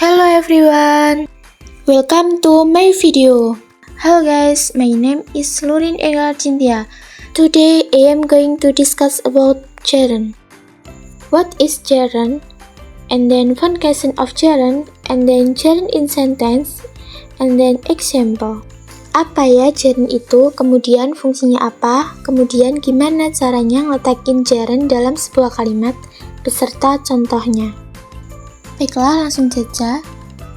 Hello everyone, welcome to my video. Hello guys, my name is Lurin Ega Cynthia. Today I am going to discuss about gerund. What is gerund? And then function of gerund, and then gerund in sentence, and then example. Apa ya gerund itu, kemudian fungsinya apa, kemudian gimana caranya ngeletakin gerund dalam sebuah kalimat, beserta contohnya. Baiklah, langsung saja.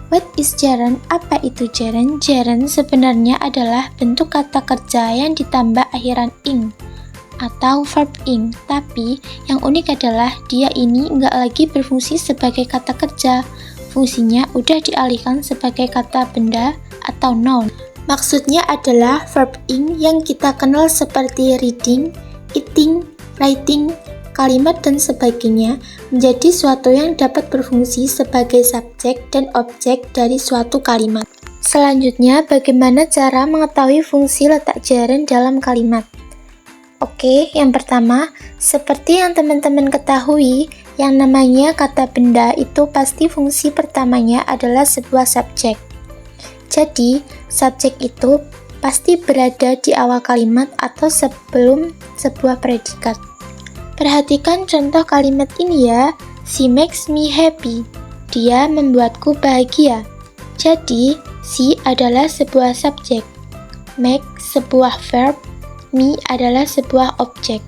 What is gerund? Apa itu gerund? Gerund sebenarnya adalah bentuk kata kerja yang ditambah akhiran ing atau verb ing. Tapi yang unik adalah dia ini nggak lagi berfungsi sebagai kata kerja. Fungsinya udah dialihkan sebagai kata benda atau noun. Maksudnya adalah verb ing yang kita kenal seperti reading, eating, writing, kalimat dan sebagainya menjadi suatu yang dapat berfungsi sebagai subjek dan objek dari suatu kalimat. Selanjutnya, bagaimana cara mengetahui fungsi letak gerund dalam kalimat? Oke, yang pertama, seperti yang teman-teman ketahui, yang namanya kata benda itu pasti fungsi pertamanya adalah sebuah subjek. Jadi, subjek itu pasti berada di awal kalimat atau sebelum sebuah predikat. Perhatikan contoh kalimat ini ya. She makes me happy. Dia membuatku bahagia. Jadi, she adalah sebuah subjek. Make sebuah verb. Me adalah sebuah objek.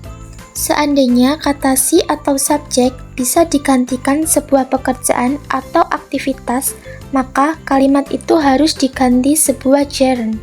Seandainya kata she atau subjek bisa digantikan sebuah pekerjaan atau aktivitas, maka kalimat itu harus diganti sebuah gerund.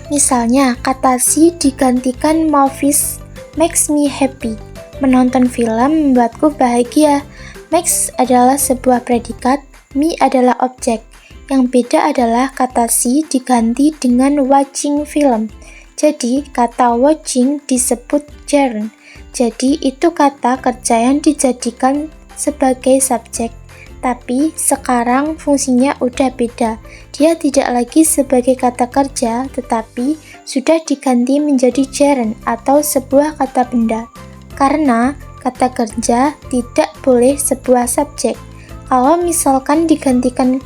Misalnya, kata she digantikan movies makes me happy. Menonton film membuatku bahagia. Makes adalah sebuah predikat, me adalah objek. Yang beda adalah kata see diganti dengan watching film. Jadi, kata watching disebut gerund. Jadi, itu kata kerja yang dijadikan sebagai subjek. Tapi, sekarang fungsinya udah beda. Dia tidak lagi sebagai kata kerja, tetapi sudah diganti menjadi gerund atau sebuah kata benda. Karena kata kerja tidak boleh sebuah subjek. Kalau misalkan digantikan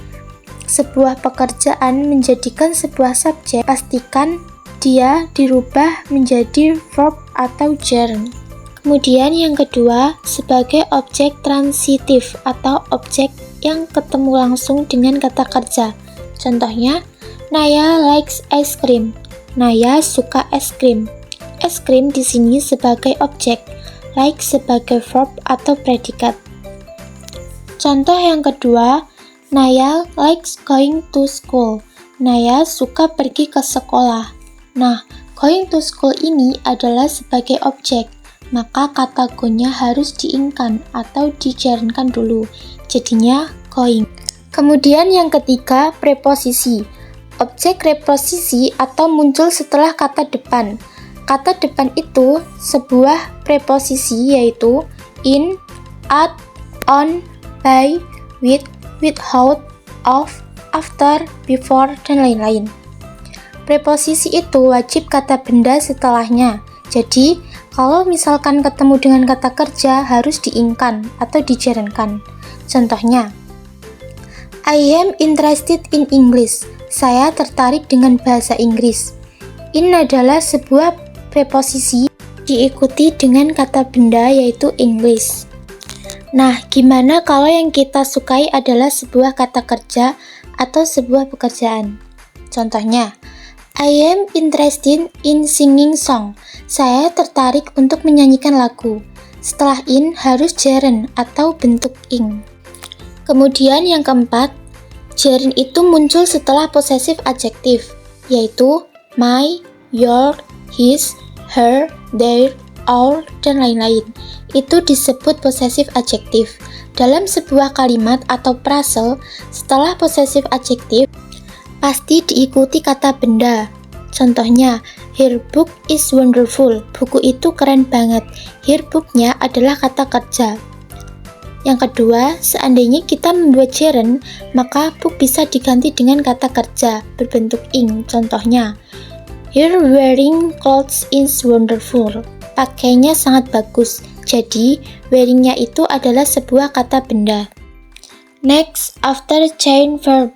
sebuah pekerjaan menjadikan sebuah subjek, pastikan dia dirubah menjadi verb atau gerund. Kemudian yang kedua, sebagai objek transitif atau objek yang ketemu langsung dengan kata kerja. Contohnya, Naya likes ice cream. Naya suka es krim. Es krim di sini sebagai objek, like sebagai verb atau predikat. Contoh yang kedua, Naya likes going to school. Naya suka pergi ke sekolah. Nah, going to school ini adalah sebagai objek, maka kata go-nya harus diingkan atau digerundkan dulu. Jadinya going. Kemudian yang ketiga, preposisi. Objek preposisi atau muncul setelah kata depan. Kata depan itu sebuah preposisi yaitu in, at, on, by, with, without, of, after, before, dan lain-lain. Preposisi itu wajib kata benda setelahnya. Jadi, kalau misalkan ketemu dengan kata kerja harus diingkan atau digerundkan. Contohnya, I am interested in English. Saya tertarik dengan bahasa Inggris. In adalah sebuah preposisi diikuti dengan kata benda yaitu English. Nah, gimana kalau yang kita sukai adalah sebuah kata kerja atau sebuah pekerjaan? Contohnya, I am interested in singing song. Saya tertarik untuk menyanyikan lagu. Setelah in harus gerund atau bentuk ing. Kemudian yang keempat, gerund itu muncul setelah possessive adjective, yaitu my, your, his, her, their, our, dan lain-lain. Itu disebut possessive adjective. Dalam sebuah kalimat atau frase, setelah possessive adjective, pasti diikuti kata benda. Contohnya, her book is wonderful. Buku itu keren banget. Her book-nya adalah kata kerja. Yang kedua, seandainya kita membuat gerund, maka book bisa diganti dengan kata kerja berbentuk ing. Contohnya, her wearing clothes is wonderful. Pakainya sangat bagus. Jadi, wearing-nya itu adalah sebuah kata benda. Next, after chain verb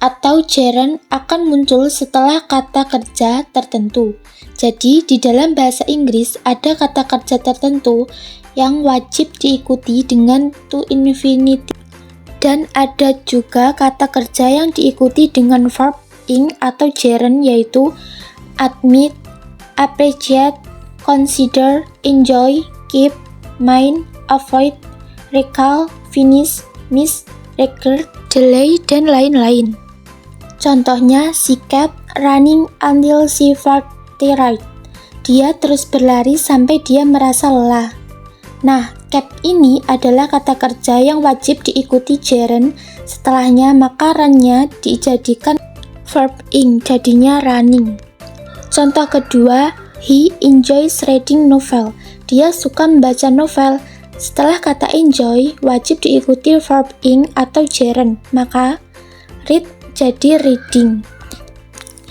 atau gerund akan muncul setelah kata kerja tertentu. Jadi, di dalam bahasa Inggris ada kata kerja tertentu yang wajib diikuti dengan to infinitive. Dan ada juga kata kerja yang diikuti dengan verb ing atau gerund, yaitu admit, appreciate, consider, enjoy, keep, mind, avoid, recall, finish, miss, regret, delay, dan lain-lain. Contohnya, si cat running until she felt tired. Dia terus berlari sampai dia merasa lelah. Nah, kept ini adalah kata kerja yang wajib diikuti gerund. Setelahnya, maka run-nya dijadikan verb ing, jadinya running. Contoh kedua, he enjoys reading novel. Dia suka membaca novel. Setelah kata enjoy, wajib diikuti verb ing atau gerund, maka read jadi reading.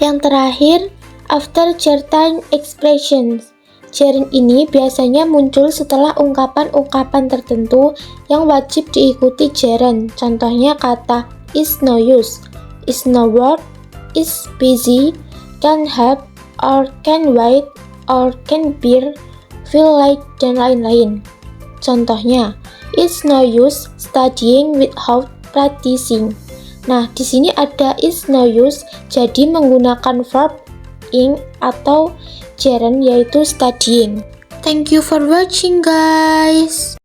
Yang terakhir, after certain expressions. Gerund ini biasanya muncul setelah ungkapan-ungkapan tertentu yang wajib diikuti gerund. Contohnya kata is no use, is no work, is busy, can help, or can wait, or can bear, feel like, dan lain-lain. Contohnya, it's no use studying without practicing. Nah, di sini ada is no use, jadi menggunakan verb ing atau gerund, yaitu studying. Thank you for watching, guys.